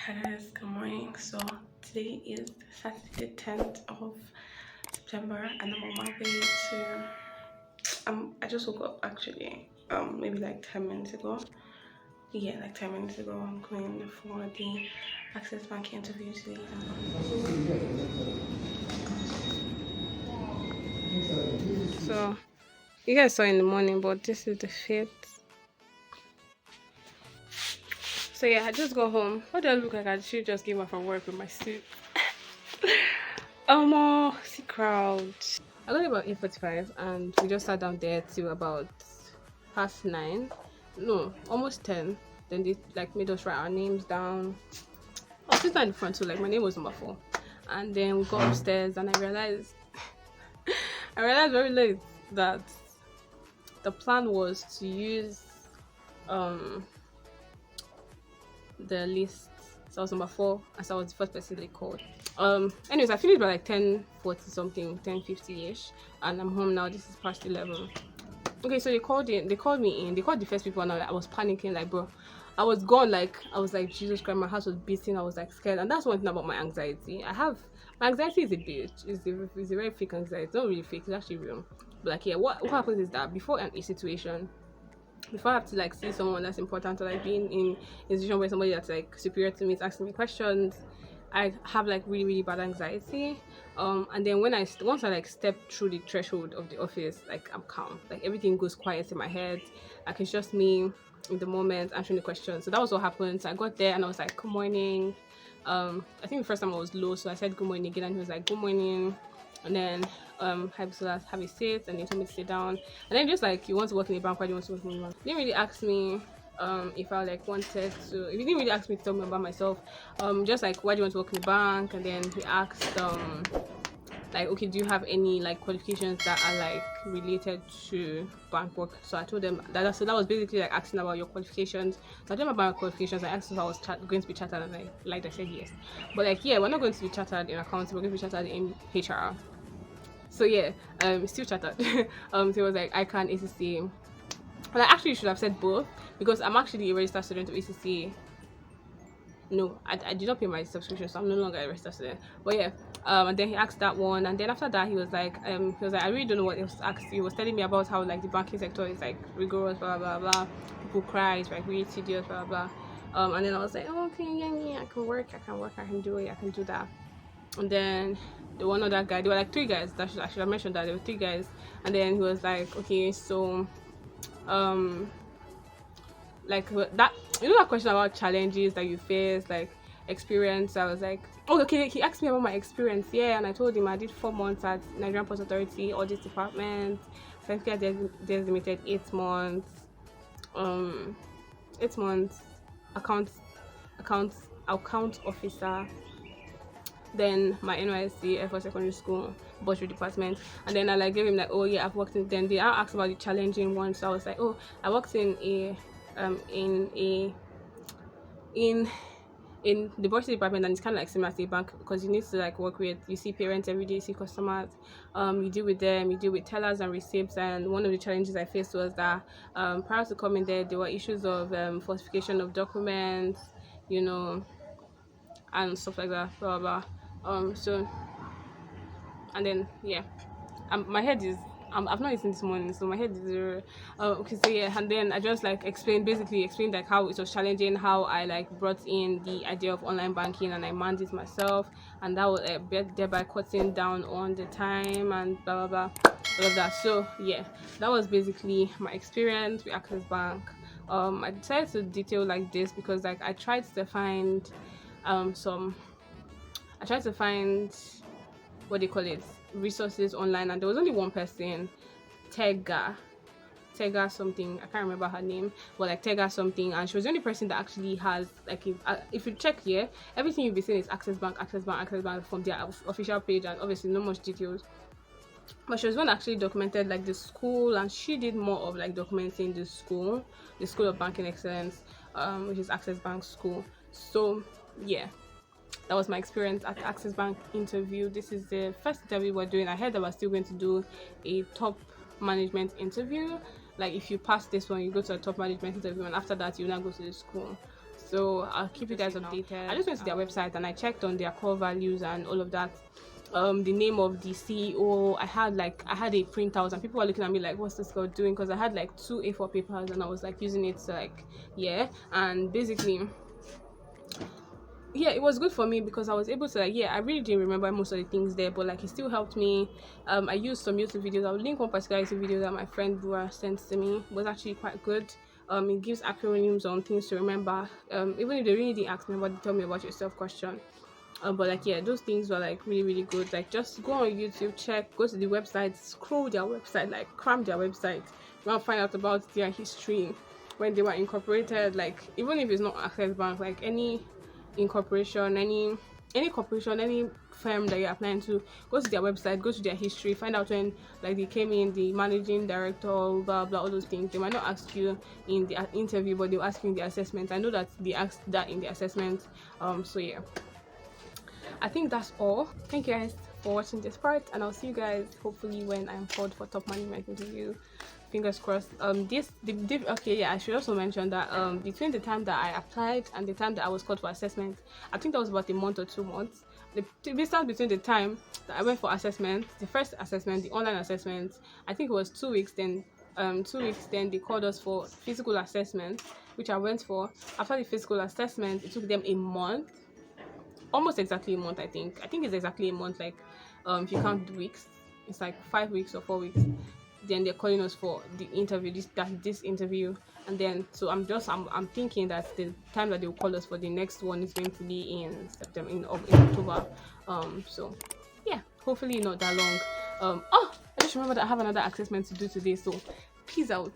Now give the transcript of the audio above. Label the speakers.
Speaker 1: Hi guys, good morning. So today is Saturday, 10th of September, and I'm on my way to. I just woke up actually. Maybe like 10 minutes ago. Yeah, like 10 minutes ago. I'm going for the Access Bank interview today. So you guys saw in the morning, but this is the fit. So yeah, I just got home. What do I look like? I should just came back from work with my suit. See crowd. I got about 8:45 and we just sat down there till about past 9. No, almost 10. Then they like made us write our names down. I was sitting in the front, so like my name was number 4. And then we got upstairs and I realized very late that the plan was to use um the list. So I was number 4 as I was the first person they called. Anyways, I finished by like 10:40 something, 10:50ish, and I'm home now. This is past 11. Okay, so they called me in. They called the first people, and I was panicking, like, bro, I was gone. Like, I was like, Jesus Christ, my heart was beating. I was like scared, and that's one thing about my anxiety. My anxiety is a bitch. It's a very fake anxiety. It's not really fake. It's actually real. But like, yeah, what happens is that before a situation, before I have to like see someone that's important, or like being in a situation where somebody that's like superior to me is asking me questions, I have like really bad anxiety. And then once I like step through the threshold of the office, like I'm calm. Like everything goes quiet in my head. Like it's just me in the moment answering the questions. So that was what happened. So I got there and I was like, good morning. I think the first time I was low, so I said good morning again, and he was like, good morning. And then have a seat, and they told me to sit down. And then just like, you want to work in a bank, why do you want to work in a bank? They didn't really ask me if I like wanted to. He didn't really ask me to tell me about myself. Just like, why do you want to work in the bank? And then he asked like, okay, do you have any like qualifications that are like related to bank work? So I told them that. So that was basically like asking about your qualifications. So I told them about my qualifications. I asked if I was going to be chartered, and I said yes. But like, yeah, we're not going to be chartered in accounting. We're going to be chartered in HR. So yeah, still chartered. So it was like ICANN, ACCA. And I actually should have said both, because I'm actually a registered student of ACCA. No, I did not pay my subscription, so I'm no longer a registered student. But yeah, and then he asked that one, and then after that he was like, I really don't know what he was asked. He was telling me about how like the banking sector is like rigorous, blah blah blah. People cry, it's like really tedious, blah blah. And then I was like, oh, okay, yeah, I can work, I can do it, I can do that. And then the one other guy, there were like 3 guys. I should have mentioned that there were 3 guys. And then he was like, okay, so like that, you know, that question about challenges that you face, like experience. I was like, oh, okay. He asked me about my experience, yeah, and I told him I did 4 months at Nigerian Post Authority audit department. Certificate there's limited 8 months. 8 months accounts account officer. Then my NYSC for secondary school butchery department. And then I like gave him like, oh yeah, I've worked in. Then they asked about the challenging one, so I was like, oh, I worked in the butchery department, and it's kind of like similar to a bank, because you need to like work with, you see parents every day, you see customers, you deal with them, you deal with tellers and receipts. And one of the challenges I faced was that prior to coming there were issues of falsification of documents, you know, and stuff like that, blah blah blah. So, and then yeah, my head is I've not eaten this morning, so my head is zero. Okay, so yeah, and then I just like explained like how it was challenging, how I like brought in the idea of online banking and I manned it myself, and that was thereby cutting down on the time and blah blah blah, all of that. So yeah, that was basically my experience with Access Bank. I decided to detail like this because like I tried to find what they call it, resources online, and there was only one person, Tega something, I can't remember her name, but like Tega something, and she was the only person that actually has like, if you check here, everything you'll be seeing is Access Bank from their official page, and obviously no much details. But she was one that actually documented like the school, and she did more of like documenting the school of banking excellence, which is Access Bank School. So yeah, that was my experience at the Access Bank interview. This is the first interview we're doing. I heard that we're still going to do a top management interview. Like if you pass this one, you go to a top management interview, and after that you now go to the school. So I'll keep you guys updated. I just went to their website and I checked on their core values and all of that. The name of the CEO, I had a printout and people were looking at me like, what's this girl doing? Because I had like 2 A4 papers and I was like using it to like, yeah. And basically, yeah, it was good for me because I was able to like, yeah, I really didn't remember most of the things there, but like it still helped me. I used some YouTube videos. I'll link one particular YouTube video that my friend Bua sent to me. It was actually quite good. It gives acronyms on things to remember. Even if they really didn't ask me about, tell me about yourself question. But like, yeah, those things were like really, really good. Like, just go on YouTube, check, go to the website, scroll their website, like cram their website. You want to find out about their history, when they were incorporated. Like, even if it's not Access Bank, like any incorporation, any corporation, any firm that you're applying to, go to their website, go to their history, find out when like they came in, the managing director, blah blah, all those things. They might not ask you in the interview, but they'll ask you in the assessment. I know that they asked that in the assessment. So yeah, I think that's all. Thank you guys for watching this part, and I'll see you guys hopefully when I'm called for top management interview. Fingers crossed. Okay, yeah, I should also mention that between the time that I applied and the time that I was called for assessment, I think that was about a month or 2 months. The distance between the time that I went for assessment, the first assessment, the online assessment, I think it was 2 weeks. Then 2 weeks, then they called us for physical assessment, which I went for. After the physical assessment, it took them a month, almost exactly a month. I think it's exactly a month. Like, if you count the weeks, it's like 5 weeks or 4 weeks. Then they're calling us for the interview, this interview, and then so I'm thinking that the time that they'll call us for the next one is going to be in September, in October. So yeah, hopefully not that long. I just remembered that I have another assessment to do today, so peace out.